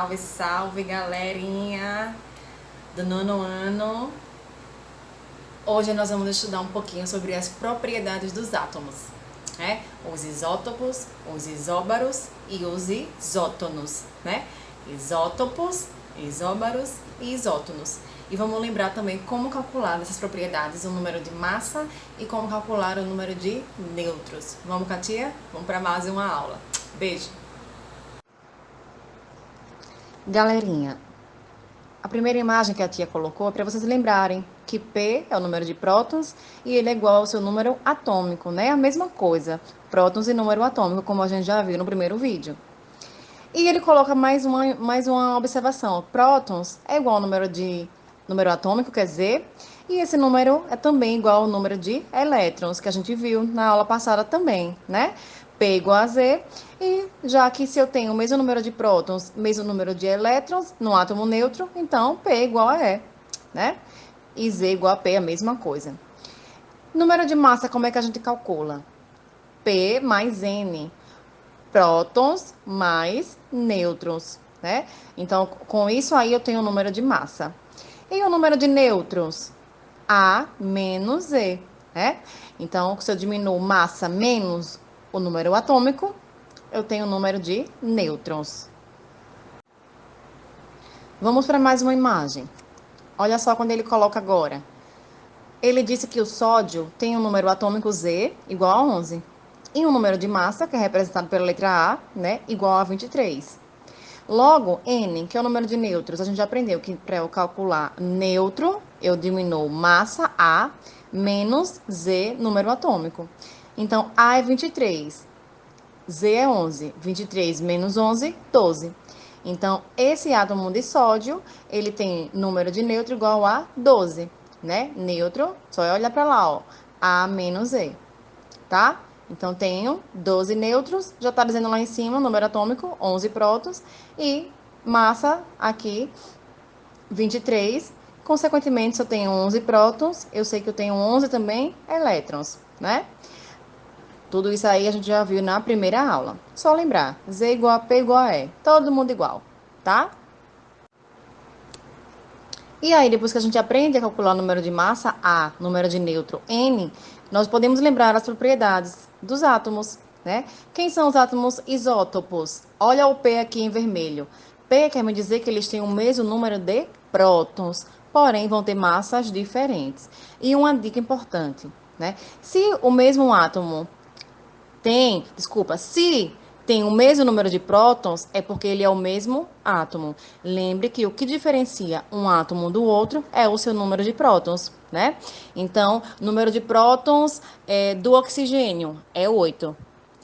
Salve, salve, galerinha do nono ano. Hoje nós vamos estudar um pouquinho sobre as propriedades dos átomos, né? Os isótopos, os isóbaros e os isótonos, né? Isótopos, isóbaros e isótonos. E vamos lembrar também como calcular essas propriedades, o número de massa e como calcular o número de nêutrons. Vamos, Katia? Vamos para mais uma aula. Beijo! Galerinha, a primeira imagem que a tia colocou é para vocês lembrarem que P é o número de prótons e ele é igual ao seu número atômico, né? A mesma coisa, prótons e número atômico, como a gente já viu no primeiro vídeo. E ele coloca mais uma observação. Prótons é igual ao número atômico, quer dizer, e esse número é também igual ao número de elétrons, que a gente viu na aula passada também, né? P igual a Z, e já que se eu tenho o mesmo número de prótons, mesmo número de elétrons no átomo neutro, então P igual a E, né? E Z igual a P, a mesma coisa. Número de massa, como é que a gente calcula? P mais N. Prótons mais nêutrons, né? Então, com isso aí eu tenho o número de massa. E o número de nêutrons? A menos E, né? Então, se eu diminuo massa menos o número atômico, eu tenho o número de nêutrons. Vamos para mais uma imagem. Olha só quando ele coloca agora. Ele disse que o sódio tem um número atômico Z igual a 11. E um número de massa, que é representado pela letra A, né, igual a 23. Logo, N, que é o número de nêutrons, a gente já aprendeu que para eu calcular nêutron, eu diminuo massa A menos Z, número atômico. Então, A é 23, Z é 11, 23 menos 11, 12. Então, esse átomo de sódio, ele tem número de nêutron igual a 12, né? Nêutron, só olhar para lá, ó, A menos E, tá? Então, tenho 12 nêutrons, já está dizendo lá em cima, número atômico, 11 prótons, e massa aqui, 23. Consequentemente, se eu tenho 11 prótons, eu sei que eu tenho 11 também elétrons, né? Tudo isso aí a gente já viu na primeira aula. Só lembrar, Z igual a P igual a E. Todo mundo igual, tá? E aí, depois que a gente aprende a calcular o número de massa A, número de nêutron N, nós podemos lembrar as propriedades dos átomos, né? Quem são os átomos isótopos? Olha o P aqui em vermelho. P quer me dizer que eles têm o mesmo número de prótons, porém vão ter massas diferentes. E uma dica importante, né? Se o mesmo átomo se tem o mesmo número de prótons, é porque ele é o mesmo átomo. Lembre que o que diferencia um átomo do outro é o seu número de prótons, né? Então, número de prótons do oxigênio é 8.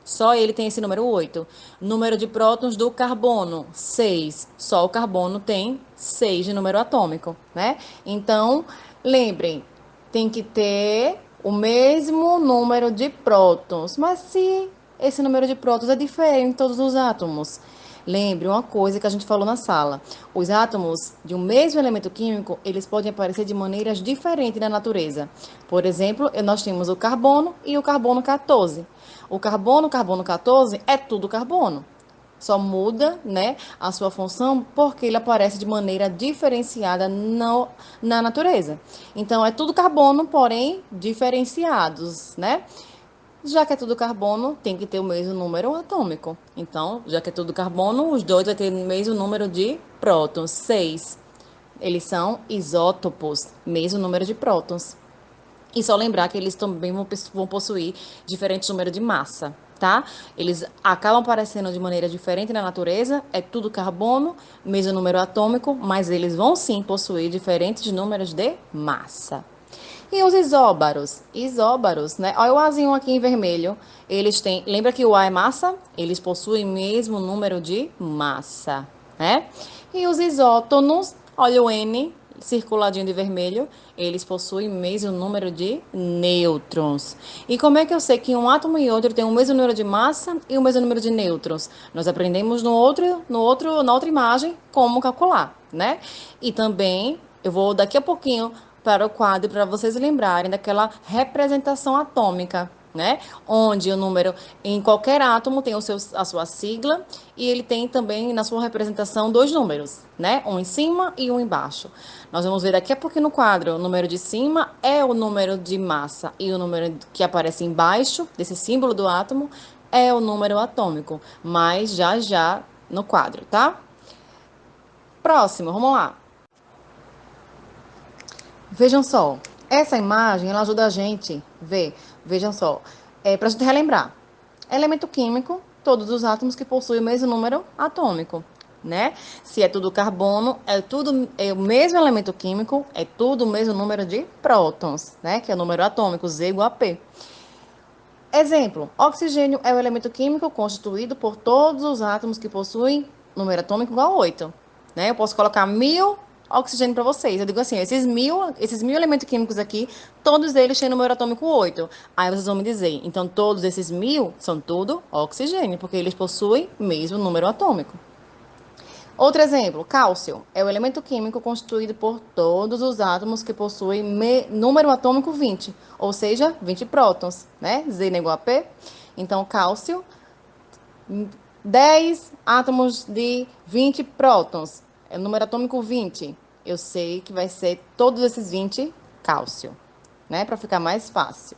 Só ele tem esse número 8. Número de prótons do carbono, 6. Só o carbono tem 6 de número atômico, né? Então, lembrem, tem que ter o mesmo número de prótons. Mas se esse número de prótons é diferente em todos os átomos, lembre uma coisa que a gente falou na sala. Os átomos de um mesmo elemento químico, eles podem aparecer de maneiras diferentes na natureza. Por exemplo, nós temos o carbono e o carbono 14. O carbono 14 é tudo carbono. Só muda, né, a sua função porque ele aparece de maneira diferenciada na natureza. Então, é tudo carbono, porém diferenciados, né? Já que é tudo carbono, tem que ter o mesmo número atômico. Então, já que é tudo carbono, os dois vão ter o mesmo número de prótons, 6. Eles são isótopos, mesmo número de prótons. E só lembrar que eles também vão possuir diferentes números de massa, tá? Eles acabam aparecendo de maneira diferente na natureza, é tudo carbono, mesmo número atômico, mas eles vão sim possuir diferentes números de massa. E os isóbaros? Isóbaros, né? Olha o Azinho aqui em vermelho. Eles têm. Lembra que o A é massa? Eles possuem mesmo número de massa, né? E os isótonos, olha o N circuladinho de vermelho, eles possuem mesmo número de nêutrons. E como é que eu sei que um átomo e outro têm o mesmo número de massa e o mesmo número de nêutrons? Nós aprendemos na outra imagem como calcular, né? E também eu vou daqui a pouquinho para o quadro para vocês lembrarem daquela representação atômica, né? Onde o número, em qualquer átomo, tem a sua sigla, e ele tem também, na sua representação, dois números, né? Um em cima e um embaixo. Nós vamos ver daqui a pouquinho no quadro, o número de cima é o número de massa, e o número que aparece embaixo, desse símbolo do átomo, é o número atômico, mas já já no quadro, tá? Próximo, vamos lá. Vejam só, essa imagem, ela ajuda a gente a ver, vejam só, para a gente relembrar. Elemento químico, todos os átomos que possuem o mesmo número atômico, né? Se é tudo carbono, é o mesmo elemento químico, é tudo o mesmo número de prótons, né? Que é o número atômico, Z igual a P. Exemplo, oxigênio é o elemento químico constituído por todos os átomos que possuem número atômico igual a 8. Né? Eu posso colocar 1000 oxigênio para vocês. Eu digo assim, esses mil elementos químicos aqui, todos eles têm número atômico 8. Aí vocês vão me dizer, então todos esses 1000 são tudo oxigênio, porque eles possuem mesmo número atômico. Outro exemplo, cálcio é o elemento químico constituído por todos os átomos que possuem número atômico 20, ou seja, 20 prótons, né? Z igual a P. Então, cálcio, 10 átomos de 20 prótons, é o número atômico 20. Eu sei que vai ser todos esses 20 cálcio, né? Para ficar mais fácil.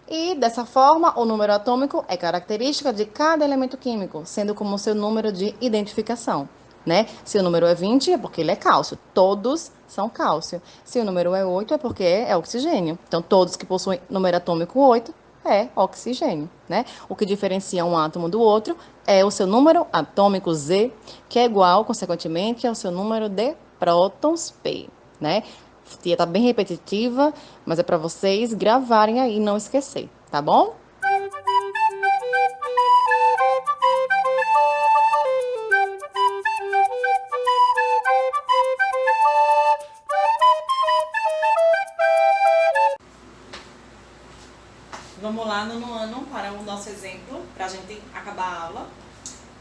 E, dessa forma, o número atômico é característica de cada elemento químico, sendo como seu número de identificação, né? Se o número é 20, é porque ele é cálcio. Todos são cálcio. Se o número é 8, é porque é oxigênio. Então, todos que possuem número atômico 8 é oxigênio, né? O que diferencia um átomo do outro é o seu número atômico Z, que é igual, consequentemente, ao seu número de prótons P, né? Tia tá bem repetitiva, mas é para vocês gravarem aí e não esquecer, tá bom? Vamos lá no nono para o nosso exemplo, para a gente acabar a aula.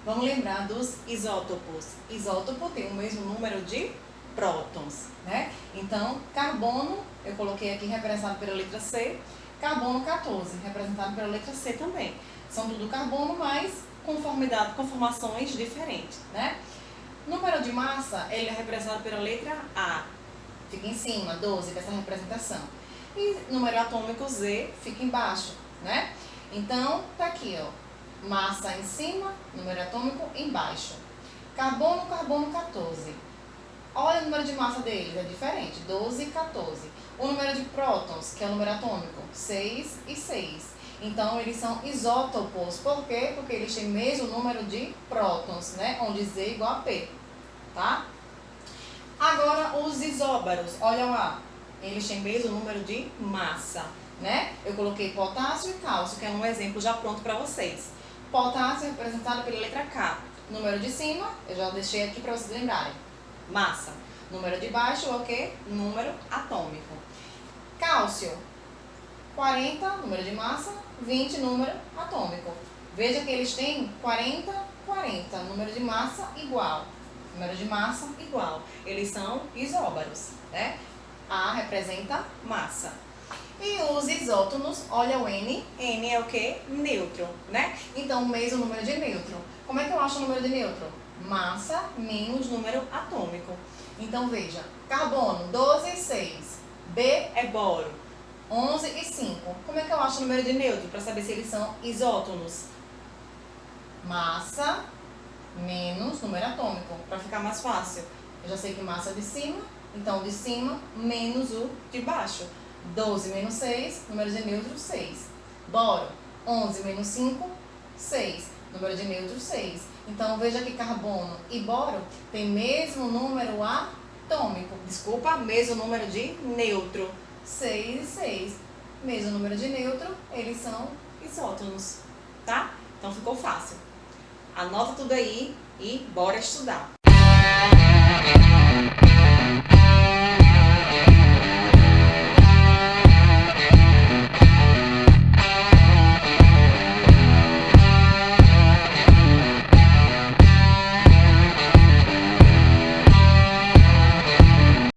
Vamos lembrar dos isótopos. Isótopo tem o mesmo número de prótons, né? Então, carbono, eu coloquei aqui representado pela letra C, carbono 14, representado pela letra C também. São tudo carbono, mas conformações diferentes, né? Número de massa, ele é representado pela letra A, fica em cima, 12, dessa representação. E número atômico Z fica embaixo, né? Então, tá aqui, ó, massa em cima, número atômico embaixo. Carbono, carbono 14. Olha o número de massa deles, é diferente, 12 e 14. O número de prótons, que é o número atômico, 6 e 6. Então, eles são isótopos. Por quê? Porque eles têm o mesmo número de prótons, né? Onde Z é igual a P, tá? Agora, os isóbaros, olha lá, eles têm o mesmo número de massa, né? Eu coloquei potássio e cálcio, que é um exemplo já pronto para vocês. Potássio é representado pela letra K. Número de cima, eu já deixei aqui para vocês lembrarem. Massa. Número de baixo é o quê? Número atômico. Cálcio, 40, número de massa, 20, número atômico. Veja que eles têm 40, 40, número de massa igual. Número de massa igual. Eles são isóbaros, né? A representa massa. E os isótonos, olha o N. N é o quê? Nêutron, né? Então, o mesmo número de nêutron. Como é que eu acho o número de nêutron? Massa menos número atômico. Então, veja. Carbono, 12 e 6. B é boro, 11 e 5. Como é que eu acho o número de nêutron? Para saber se eles são isótonos. Massa menos número atômico. Para ficar mais fácil. Eu já sei que massa é de cima. Então, o de cima menos o de baixo. 12 menos 6, número de nêutron, 6. Boro, 11 menos 5, 6. Número de nêutron, 6. Então, veja que carbono e boro têm mesmo número atômico. Desculpa, mesmo número de nêutron. 6 e 6. Mesmo número de nêutron, eles são isótonos, tá? Então, ficou fácil. Anota tudo aí e bora estudar.